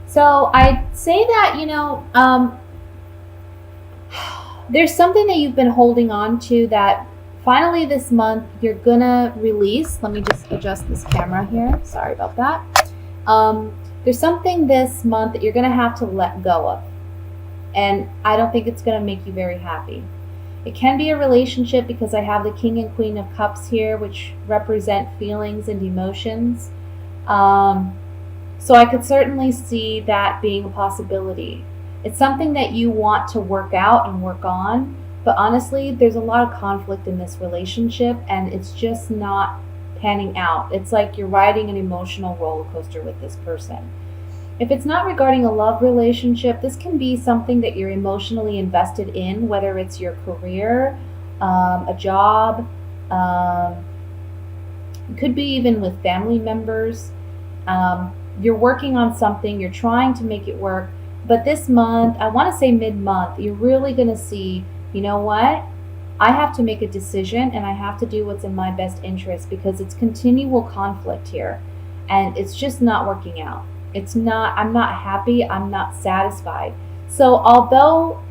So I'd say that, there's something that you've been holding on to that finally this month you're gonna release. Let me just adjust this camera here. Sorry about that. There's something this month that you're gonna have to let go of. And I don't think it's gonna make you very happy. It can be a relationship because I have the King and Queen of Cups here, which represent feelings and emotions. Um, so I could certainly see that being a possibility. It's something that you want to work out and work on, but honestly, there's a lot of conflict in this relationship and it's just not panning out. It's like you're riding an emotional roller coaster with this person. If it's not regarding a love relationship, this can be something that you're emotionally invested in, whether it's your career, a job, um, it could be even with family members. You're working on something, you're trying to make it work, but this month, I want to say mid month, you're really going to see, you know what? I have to make a decision and I have to do what's in my best interest because it's continual conflict here and it's just not working out. I'm not happy, I'm not satisfied. So, although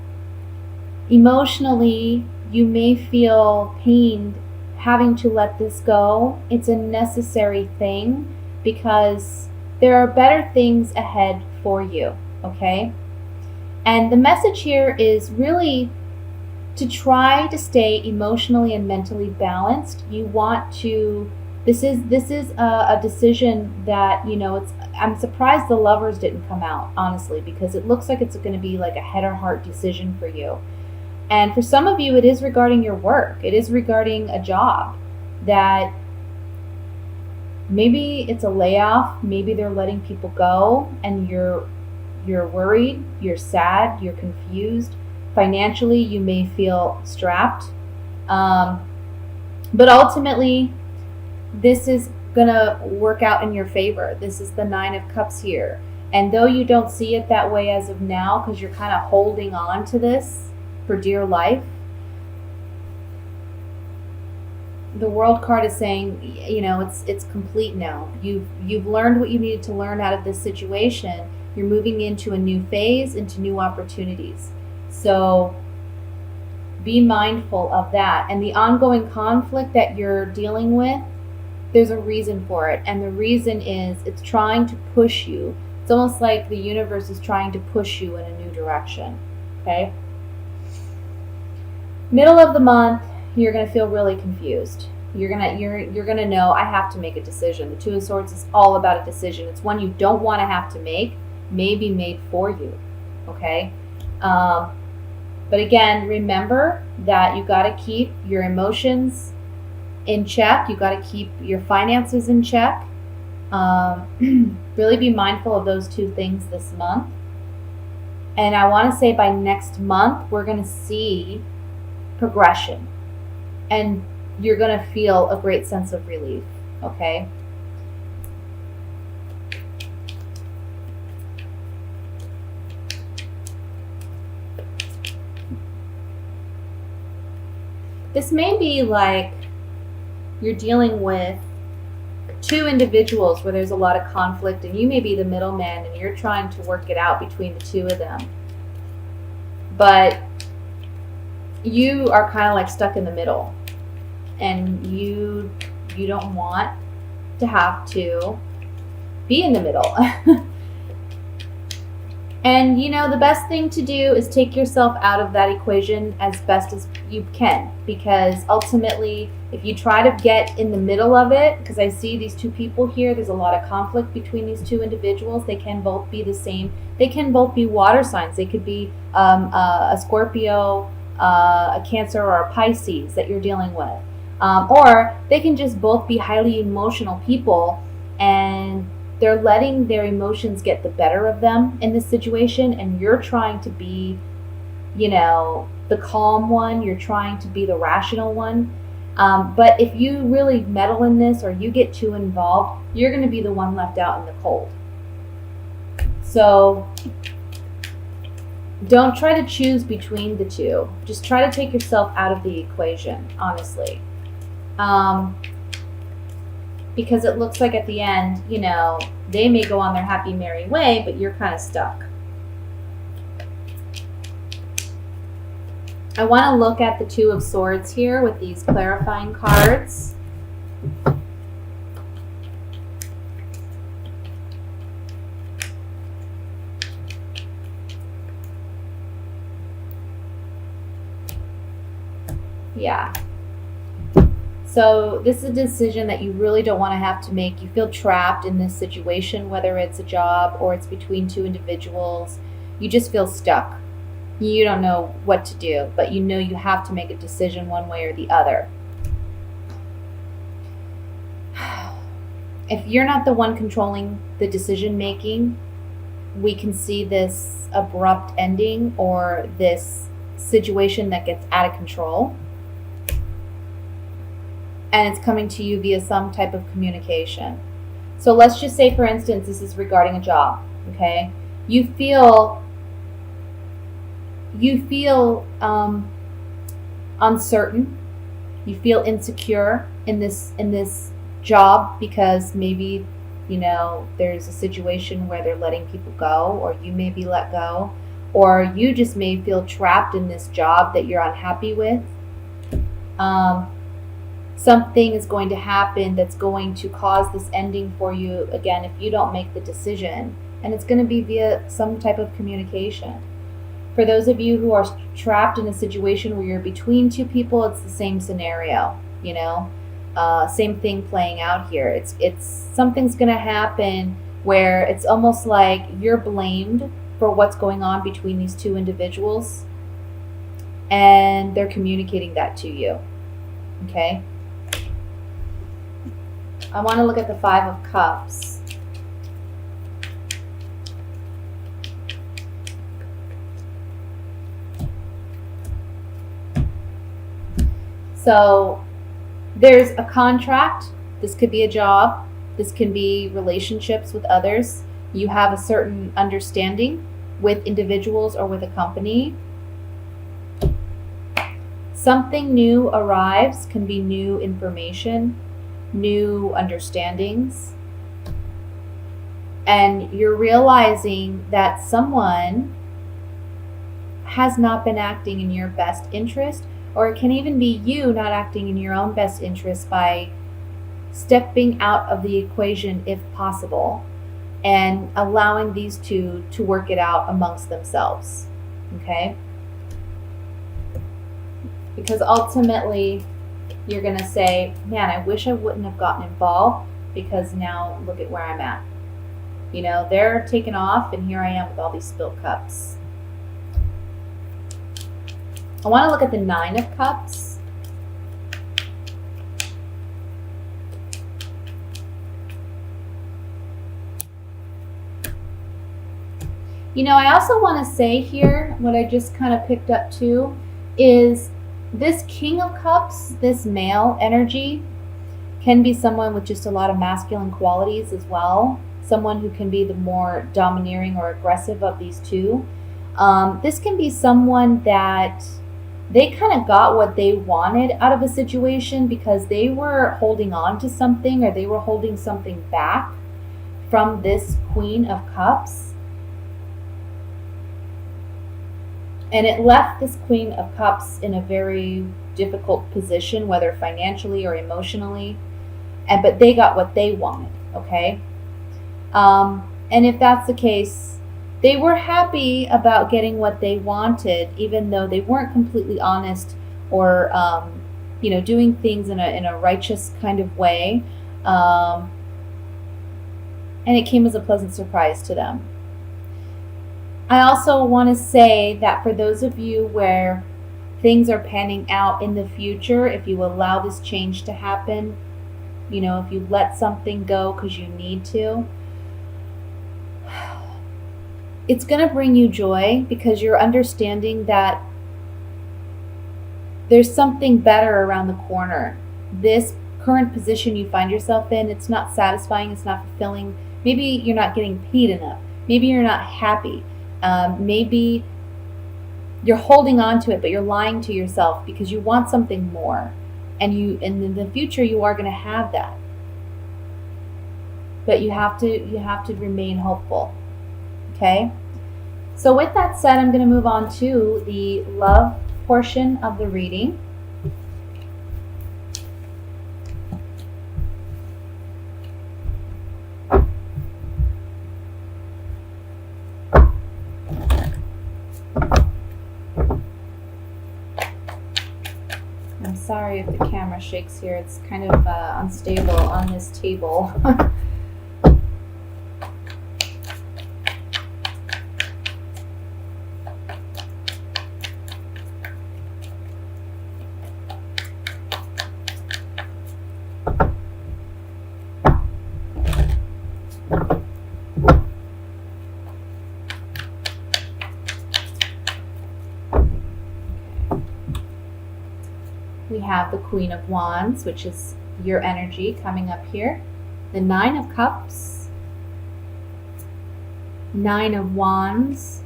emotionally you may feel pained having to let this go, it's a necessary thing because there are better things ahead for you, okay? And the message here is really to try to stay emotionally and mentally balanced. You want to this is a decision that, it's I'm surprised the lovers didn't come out, honestly, because it looks like it's going to be like a head or heart decision for you. And for some of you, it is regarding your work. It is regarding a job that maybe it's a layoff, maybe they're letting people go and you're worried, you're sad, you're confused. Financially, you may feel strapped. But ultimately, this is going to work out in your favor. This is the Nine of Cups here. And though you don't see it that way as of now, because you're kind of holding on to this for dear life, the World card is saying, it's complete now. You've learned what you needed to learn out of this situation. You're moving into a new phase, into new opportunities. So be mindful of that. And the ongoing conflict that you're dealing with, there's a reason for it. And the reason is it's trying to push you. It's almost like the universe is trying to push you in a new direction. Okay? Middle of the month, you're going to feel really confused. You're going to know I have to make a decision. The Two of Swords is all about a decision. It's one you don't want to have to make, may be made for you. Okay? But again, remember that you got to keep your emotions in check. You got to keep your finances in check. Really be mindful of those two things this month. And I want to say by next month, we're going to see progression. And you're going to feel a great sense of relief. Okay? This may be like you're dealing with two individuals where there's a lot of conflict and you may be the middleman and you're trying to work it out between the two of them. But you are kind of like stuck in the middle and you don't want to have to be in the middle. And the best thing to do is take yourself out of that equation as best as you can, because ultimately if you try to get in the middle of it, because I see these two people here, there's a lot of conflict between these two individuals. They can both be the same. They can both be water signs. They could be a Scorpio, a Cancer, or a Pisces that you're dealing with. Or they can just both be highly emotional people and they're letting their emotions get the better of them in this situation, and you're trying to be, the calm one. You're trying to be the rational one. But if you really meddle in this or you get too involved, you're going to be the one left out in the cold. So don't try to choose between the two. Just try to take yourself out of the equation, honestly. because it looks like at the end, you know, they may go on their happy, merry way, but you're kind of stuck. I want to look at the Two of Swords here with these clarifying cards. Yeah. So this is a decision that you really don't want to have to make. You feel trapped in this situation, whether it's a job or it's between two individuals. You just feel stuck. You don't know what to do, but you know you have to make a decision one way or the other. If you're not the one controlling the decision making, we can see this abrupt ending or this situation that gets out of control. And it's coming to you via some type of communication. So let's just say, for instance, this is regarding a job, okay? You feel uncertain. You feel insecure in this job because maybe, you know, there's a situation where they're letting people go, or you may be let go, or you just may feel trapped in this job that you're unhappy with. Something is going to happen that's going to cause this ending for you, again, if you don't make the decision. And it's going to be via some type of communication. For those of you who are trapped in a situation where you're between two people, it's the same scenario, you know? Same thing playing out here. It's something's going to happen where it's almost like you're blamed for what's going on between these two individuals. And they're communicating that to you, okay? I want to look at the Five of Cups. So there's a contract. This could be a job. This can be relationships with others. You have a certain understanding with individuals or with a company. Something new arrives, can be new information, new understandings, and you're realizing that someone has not been acting in your best interest, or it can even be you not acting in your own best interest by stepping out of the equation if possible and allowing these two to work it out amongst themselves, okay? Because ultimately, you're going to say, man, I wish I wouldn't have gotten involved because now look at where I'm at. You know, they're taking off and here I am with all these spilled cups. I want to look at the Nine of Cups. You know, I also want to say here, what I just kind of picked up too, is this King of Cups, this male energy, can be someone with just a lot of masculine qualities as well. Someone who can be the more domineering or aggressive of these two. This can be someone that they kind of got what they wanted out of a situation because they were holding on to something, or they were holding something back from this Queen of Cups. And it left this Queen of Cups in a very difficult position, whether financially or emotionally. But they got what they wanted, okay? And if that's the case, they were happy about getting what they wanted, even though they weren't completely honest or, you know, doing things in a righteous kind of way. And it came as a pleasant surprise to them. I also want to say that for those of you where things are panning out in the future, if you allow this change to happen, you know, if you let something go because you need to, it's going to bring you joy because you're understanding that there's something better around the corner. This current position you find yourself in, it's not satisfying, it's not fulfilling. Maybe you're not getting paid enough. Maybe you're not happy. Maybe you're holding on to it, but you're lying to yourself because you want something more. And in the future, you are going to have that. but you have to remain hopeful. Okay? So with that said, I'm going to move on to the love portion of the reading. I'm sorry if the camera shakes here. It's kind of unstable on this table. We have the Queen of Wands, which is your energy coming up here. The Nine of Cups. Nine of Wands.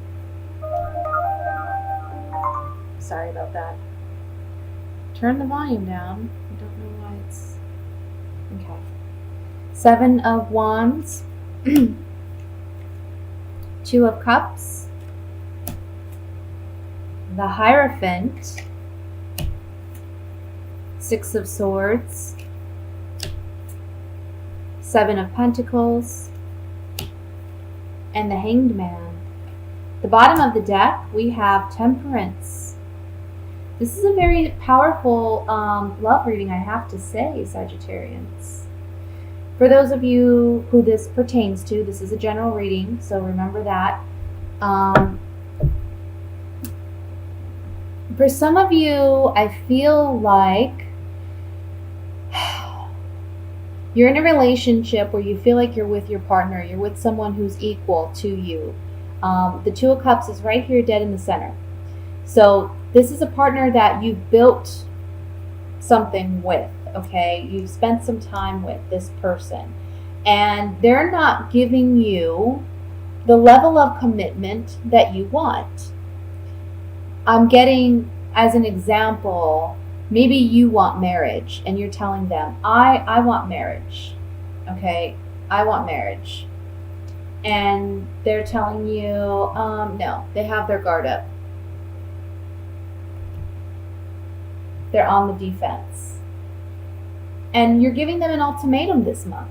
Sorry about that. Turn the volume down. I don't know why it's... Okay. Seven of Wands. Two of Cups. The Hierophant. Six of Swords, Seven of Pentacles, and the Hanged Man. The bottom of the deck, we have Temperance. This is a very powerful love reading, I have to say, Sagittarians. For those of you who this pertains to, this is a general reading, so remember that. For some of you, I feel like you're in a relationship where you feel like you're with your partner, you're with someone who's equal to you. The Two of Cups is right here dead in the center. So this is a partner that you've built something with, okay? You've spent some time with this person. And they're not giving you the level of commitment that you want. I'm getting, as an example, maybe you want marriage and you're telling them, I want marriage, okay? I want marriage. And they're telling you, no, they have their guard up. They're on the defense. And you're giving them an ultimatum this month.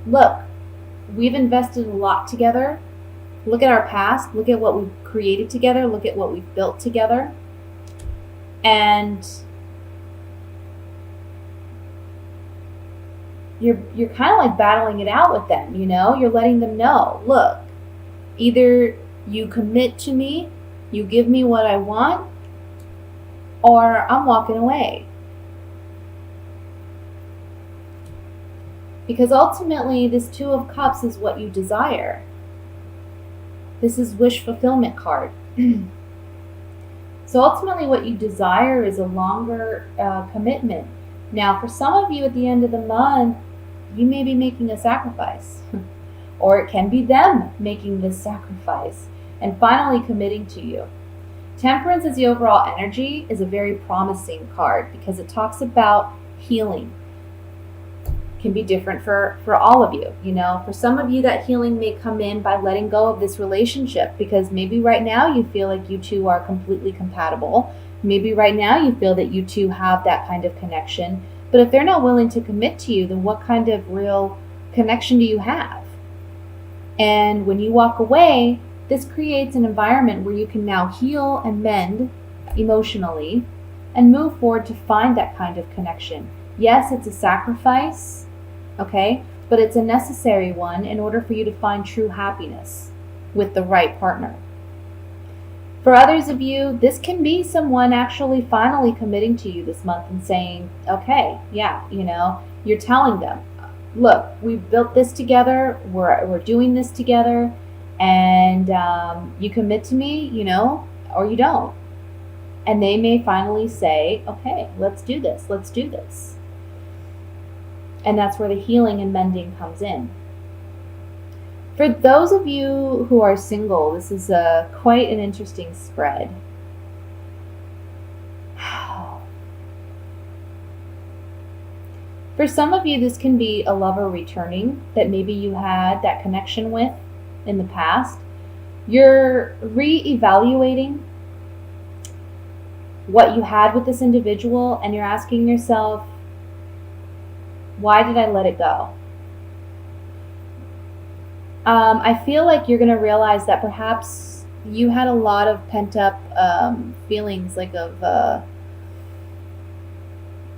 Look, we've invested a lot together. Look at our past. Look at what we've created together. Look at what we've built together. And you're kind of like battling it out with them, you know? You're letting them know, look, either you commit to me, you give me what I want, or I'm walking away. Because ultimately, this Two of Cups is what you desire. This is wish fulfillment card. So ultimately what you desire is a longer commitment. Now, for some of you at the end of the month, you may be making a sacrifice. Or it can be them making this sacrifice and finally committing to you. Temperance as the overall energy is a very promising card because it talks about healing. It can be different for all of you. You know, for some of you, that healing may come in by letting go of this relationship because maybe right now you feel like you two are completely compatible. Maybe right now you feel that you two have that kind of connection. But if they're not willing to commit to you, then what kind of real connection do you have? And when you walk away, this creates an environment where you can now heal and mend emotionally and move forward to find that kind of connection. Yes, it's a sacrifice, okay? But it's a necessary one in order for you to find true happiness with the right partner. For others of you, this can be someone actually finally committing to you this month and saying, okay, yeah, you know, you're telling them, look, we've built this together, we're doing this together, and you commit to me, you know, or you don't. And they may finally say, okay, let's do this, let's do this. And that's where the healing and mending comes in. For those of you who are single, this is quite an interesting spread. For some of you, this can be a lover returning that maybe you had that connection with in the past. You're re-evaluating what you had with this individual, and you're asking yourself, why did I let it go? I feel like you're going to realize that perhaps you had a lot of pent up feelings, like of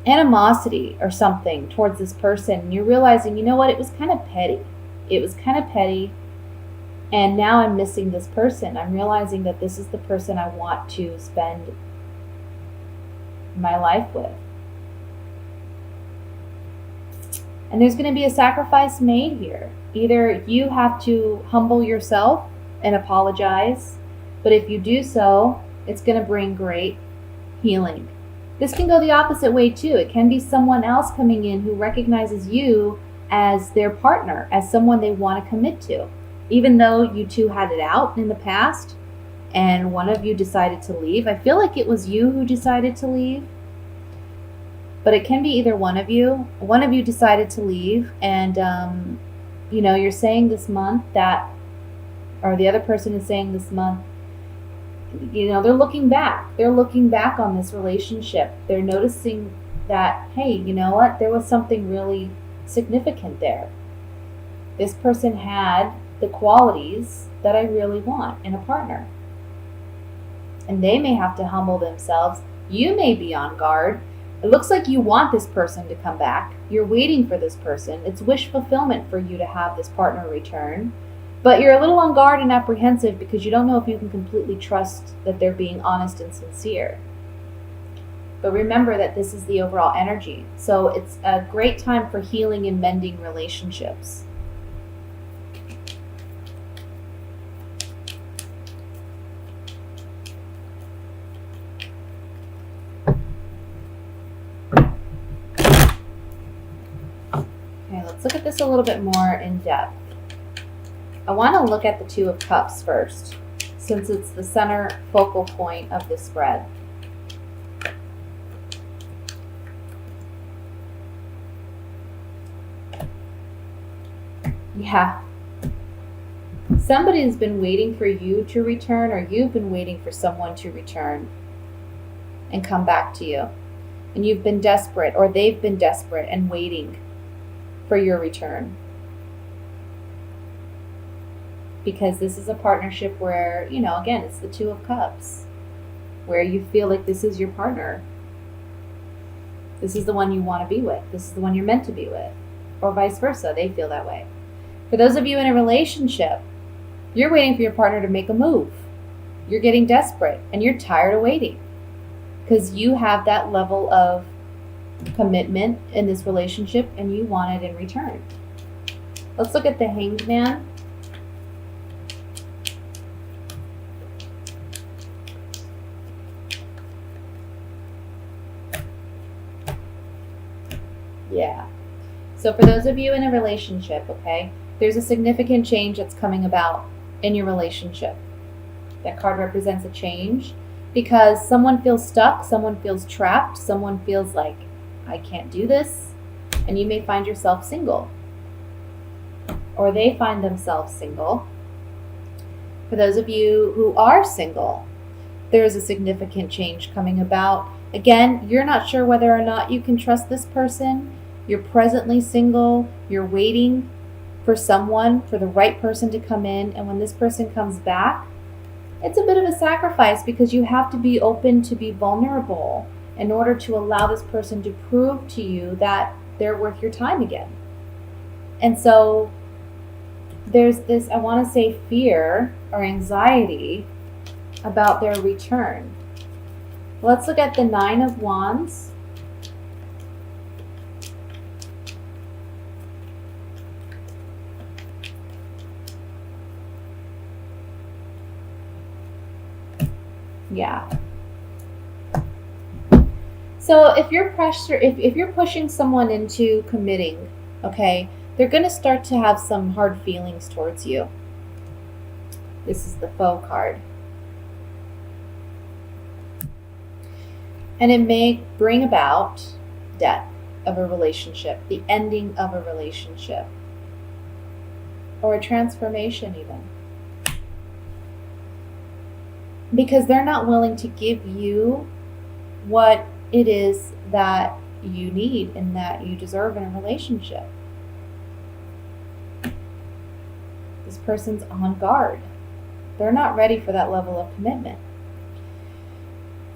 animosity or something towards this person. You're realizing, you know what, it was kind of petty. It was kind of petty. And now I'm missing this person. I'm realizing that this is the person I want to spend my life with. And there's going to be a sacrifice made here. Either you have to humble yourself and apologize, but if you do so, it's going to bring great healing. This can go the opposite way too. It can be someone else coming in who recognizes you as their partner, as someone they want to commit to. Even though you two had it out in the past and one of you decided to leave. I feel like it was you who decided to leave. But it can be either one of you. One of you decided to leave, and you're saying this month that, or the other person is saying this month, they're looking back. They're looking back on this relationship. They're noticing that, hey, you know what? There was something really significant there. This person had the qualities that I really want in a partner. And they may have to humble themselves. You may be on guard. It looks like you want this person to come back. You're waiting for this person. It's wish fulfillment for you to have this partner return. But you're a little on guard and apprehensive because you don't know if you can completely trust that they're being honest and sincere. But remember that this is the overall energy. So it's a great time for healing and mending relationships. Let's look at this a little bit more in depth. I want to look at the Two of Cups first, since it's the center focal point of this spread. Yeah. Somebody's been waiting for you to return, or you've been waiting for someone to return and come back to you. And you've been desperate, or they've been desperate and waiting for your return. Because this is a partnership where, again, it's the Two of Cups, where you feel like this is your partner. This is the one you want to be with. This is the one you're meant to be with. Or vice versa, they feel that way. For those of you in a relationship, you're waiting for your partner to make a move. You're getting desperate and you're tired of waiting because you have that level of commitment in this relationship and you want it in return. Let's look at the Hanged Man. Yeah. So for those of you in a relationship, okay, there's a significant change that's coming about in your relationship. That card represents a change because someone feels stuck, someone feels trapped, someone feels like, I can't do this, and you may find yourself single. Or they find themselves single. For those of you who are single, there's a significant change coming about. Again, you're not sure whether or not you can trust this person. You're presently single. You're waiting for someone, for the right person to come in. And when this person comes back, it's a bit of a sacrifice because you have to be open to be vulnerable in order to allow this person to prove to you that they're worth your time again. And so there's this, I want to say, fear or anxiety about their return. Let's look at the Nine of Wands. Yeah. So if you're if you're pushing someone into committing, okay, they're going to start to have some hard feelings towards you. This is the Foe card. And it may bring about death. of a relationship, the ending of a relationship, or a transformation even. Because they're not willing to give you what it is that you need and that you deserve in a relationship. This person's on guard. They're not ready for that level of commitment.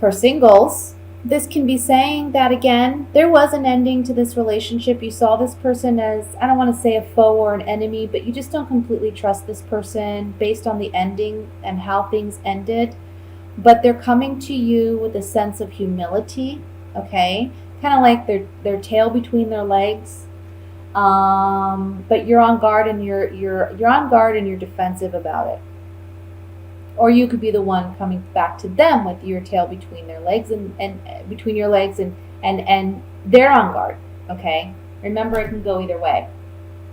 For singles, this can be saying that, again, there was an ending to this relationship. You saw this person as, I don't want to say a foe or an enemy, but you just don't completely trust this person based on the ending and how things ended. But they're coming to you with a sense of humility, okay? Kind of like their tail between their legs. But you're on guard and you're on guard and you're defensive about it. Or you could be the one coming back to them with your tail between their legs and between your legs and they're on guard, okay? Remember, it can go either way.